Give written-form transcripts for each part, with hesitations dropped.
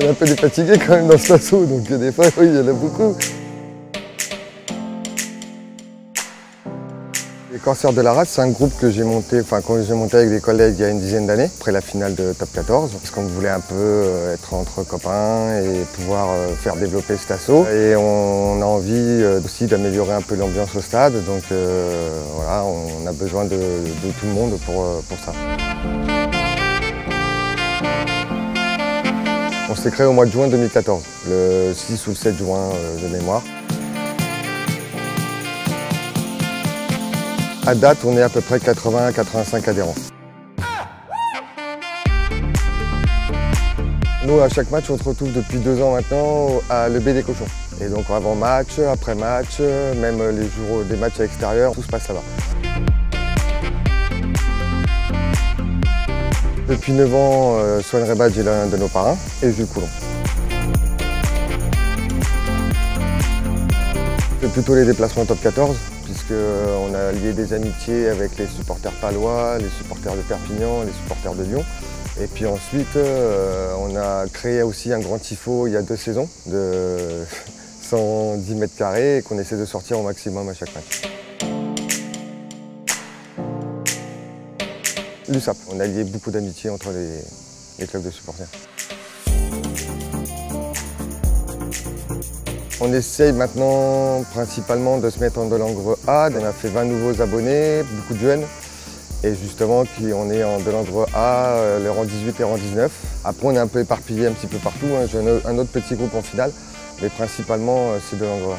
qu'on est un peu des fatigués quand même dans cet assaut, donc des fois, oui, il y en a beaucoup. Les Corsaires de la Race, c'est un groupe que j'ai monté, avec des collègues il y a une dizaine d'années, après la finale de Top 14, parce qu'on voulait un peu être entre copains et pouvoir faire développer cet assaut. Et on a envie aussi d'améliorer un peu l'ambiance au stade, donc voilà, on a besoin de tout le monde pour ça. On s'est créé au mois de juin 2014, le 6 ou le 7 juin de mémoire. À date, on est à peu près 80-85 adhérents. Nous, à chaque match, on se retrouve depuis 2 ans maintenant à Le Bay des Cochons. Et donc avant match, après match, même les jours des matchs à l'extérieur, tout se passe là-bas. Depuis 9 ans, Swan Rebadge est l'un de nos parrains et Jules Coulon. C'est plutôt les déplacements top 14, puisqu'on a lié des amitiés avec les supporters palois, les supporters de Perpignan, les supporters de Lyon. Et puis ensuite, on a créé aussi un grand tifo il y a 2 saisons de 110 mètres carrés et qu'on essaie de sortir au maximum à chaque match. L'USAP, on a lié beaucoup d'amitié entre les clubs de supporters. On essaye maintenant principalement de se mettre en Delandre A. On a fait 20 nouveaux abonnés, beaucoup de jeunes. Et justement, on est en Delandre A, les rangs 18 et rang 19. Après, on est un peu éparpillé un petit peu partout. J'ai un autre petit groupe en finale, mais principalement, c'est Delandre A.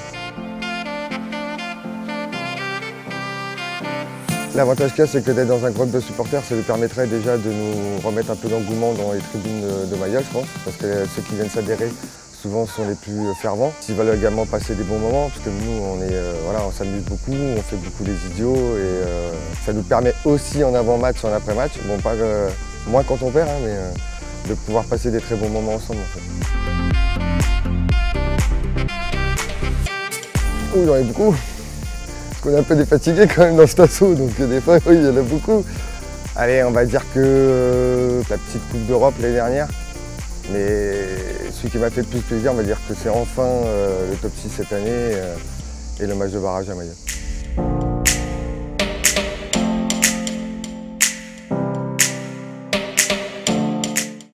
L'avantage qu'il y a, c'est que d'être dans un groupe de supporters, ça lui permettrait déjà de nous remettre un peu d'engouement dans les tribunes de Mayol, je pense. Parce que ceux qui viennent s'adhérer, souvent sont les plus fervents. Ils veulent également passer des bons moments, parce que nous, on s'amuse beaucoup, on fait beaucoup les idiots, et ça nous permet aussi en avant-match, en après-match, bon, pas moins quand on perd, hein, mais de pouvoir passer des très bons moments ensemble. En fait. Il y en a beaucoup, parce qu'on est un peu des fatigués quand même dans cet assaut, donc des fois, oui, il y en a beaucoup. Allez, on va dire que la petite Coupe d'Europe l'année dernière, mais celui qui m'a fait le plus plaisir, on va dire que c'est enfin le top 6 cette année et le match de barrage à Mayol.